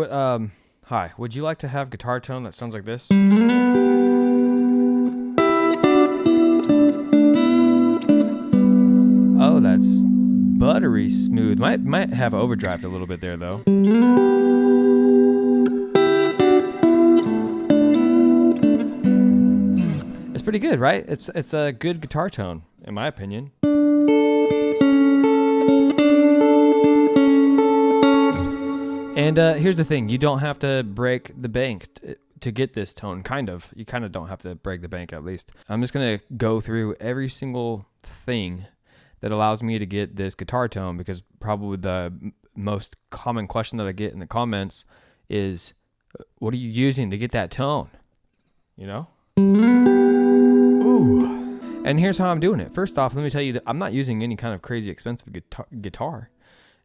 What hi, would you like to have guitar tone that sounds like this? Oh, that's buttery smooth. Might have overdrive a little bit there though. It's pretty good, right? It's a good guitar tone in my opinion. And here's the thing: you don't have to break the bank to get this tone. You kind of don't have to break the bank, at least. I'm just gonna go through every single thing that allows me to get this guitar tone, because probably the most common question that I get in the comments is, "What are you using to get that tone?" You know. Ooh. And here's how I'm doing it. First off, let me tell you that I'm not using any kind of crazy expensive guitar.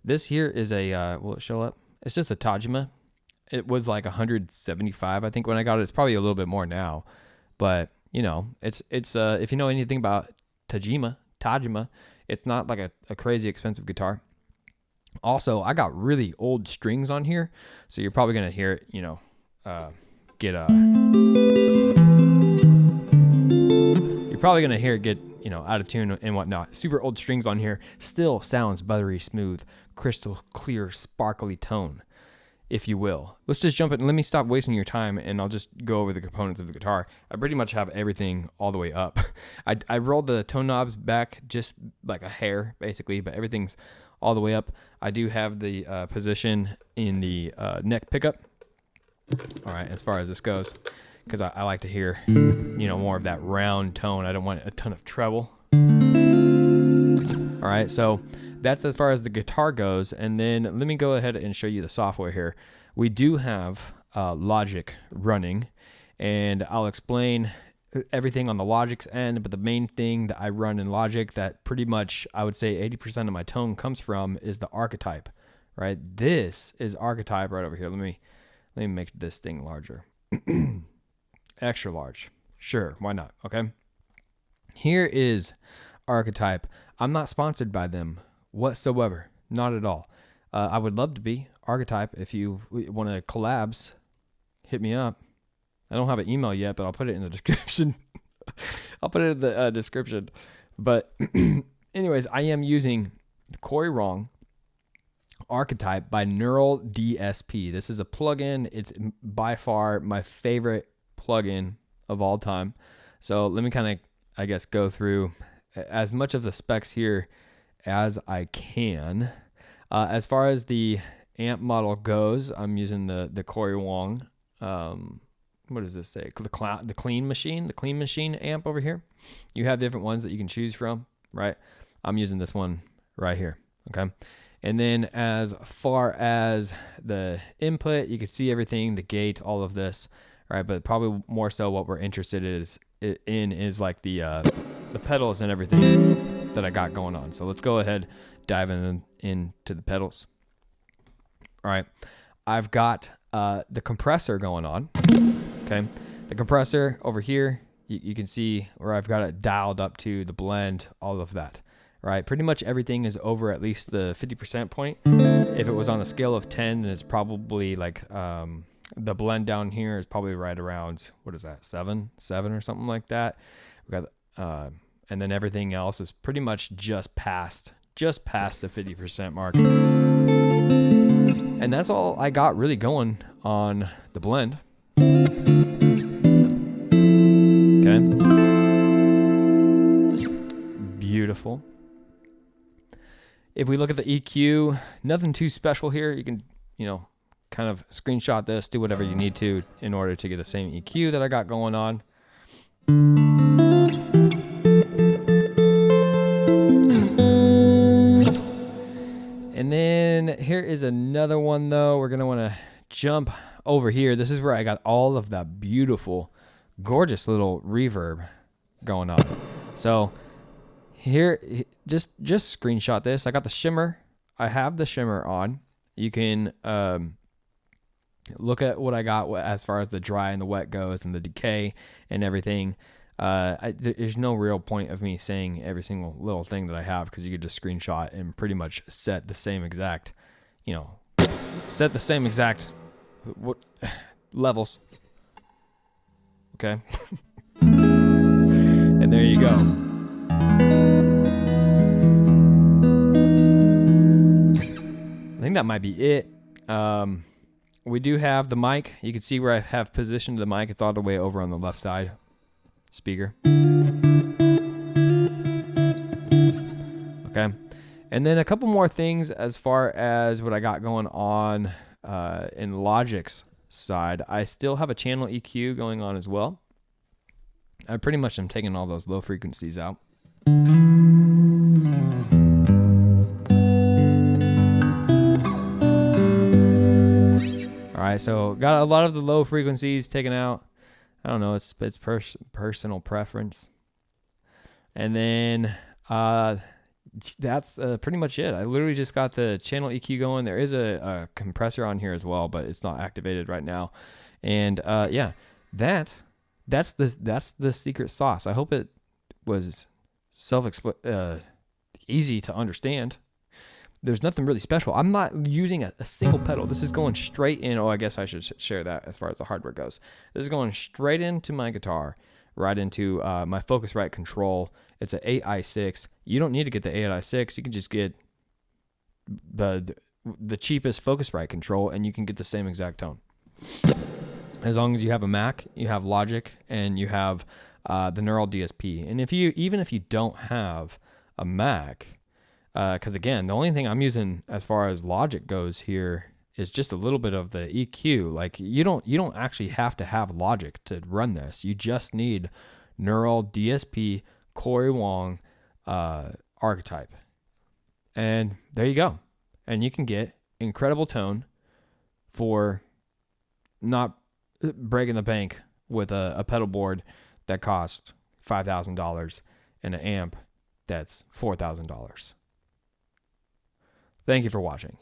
This here is a will it show up? It's just a Tajima. It was like 175, I think, when I got it. It's probably a little bit more now, but you know, it's if you know anything about Tajima, it's not like a crazy expensive guitar. Also, I got really old strings on here, so you're probably gonna hear it, get you're probably gonna hear it get out of tune and whatnot. Super old strings on here still sounds buttery smooth, crystal clear, sparkly tone, if you will. Let's just jump in. Let me stop wasting your time, and I'll just go over the components of the guitar. I pretty much have everything all the way up. I rolled the tone knobs back just like a hair, basically, but everything's all the way up. I do have the position in the neck pickup. All right, as far as this goes, because I like to hear, more of that round tone. I don't want a ton of treble. All right, so that's as far as the guitar goes. And then let me go ahead and show you the software here. We do have Logic running, and I'll explain everything on the Logic's end, but the main thing that I run in Logic that pretty much I would say 80% of my tone comes from is the archetype, right? This is archetype right over here. Let me make this thing larger. Extra large. Sure, why not? Okay. Here is archetype. I'm not sponsored by them whatsoever. Not at all. I would love to be. Archetype, if you want to collabs, hit me up. I don't have an email yet, but I'll put it in the description. I'll put it in the description. But anyways, I am using Cory Wong Archetype by Neural DSP. This is a plugin. It's by far my favorite plugin of all time. So let me kind of, I guess, go through as much of the specs here as I can. As far as the amp model goes, I'm using the Cory Wong. What does this say? The clean machine amp over here. You have different ones that you can choose from, right? I'm using this one right here. Okay. And then as far as the input, you can see everything, the gate, all of this, right? But probably more so what we're interested in is like the pedals and everything that I got going on. So let's go ahead, dive into the pedals. All right. I've got the compressor going on. Okay. The compressor over here, you can see where I've got it dialed up to the blend, all of that. Right, pretty much everything is over at least the 50% point. If it was on a scale of 10, then it's probably like the blend down here is probably right around, what is that, 7 or something like that. We got and then everything else is pretty much just past the 50% mark. And that's all I got really going on the blend. Okay. Beautiful. If we look at the EQ, nothing too special here. You can, kind of screenshot this, do whatever you need to in order to get the same EQ that I got going on. And then here is another one though. We're going to want to jump over here. This is where I got all of that beautiful, gorgeous little reverb going on. So here, just screenshot this. I got the shimmer. I have the shimmer on. You can look at what I got as far as the dry and the wet goes and the decay and everything. There's no real point of me saying every single little thing that I have, because you could just screenshot and pretty much set the same exact what levels. Okay. And there you go. I think that might be it. We do have the mic. You can see where I have positioned the mic. It's all the way over on the left side speaker. Okay. And then a couple more things as far as what I got going on in Logic's side. I still have a channel EQ going on as well. I pretty much am taking all those low frequencies out. All right, so got a lot of the low frequencies taken out. I don't know, it's personal preference. And then that's pretty much it. I literally just got the channel EQ going. There is a compressor on here as well, but it's not activated right now. And yeah, that's the secret sauce. I hope it was easy to understand. There's nothing really special. I'm not using a single pedal. This is going straight in. Oh, I guess I should share that as far as the hardware goes. This is going straight into my guitar, right into my Focusrite control. It's an 8i6. You don't need to get the 8i6. You can just get the cheapest Focusrite control, and you can get the same exact tone. As long as you have a Mac, you have Logic, and you have the Neural DSP. And even if you don't have a Mac, because again, the only thing I'm using as far as Logic goes here is just a little bit of the EQ. Like you don't actually have to have Logic to run this. You just need Neural DSP, Cory Wong archetype, and there you go. And you can get incredible tone for not breaking the bank with a pedal board that costs $5,000 and an amp that's $4,000. Thank you for watching.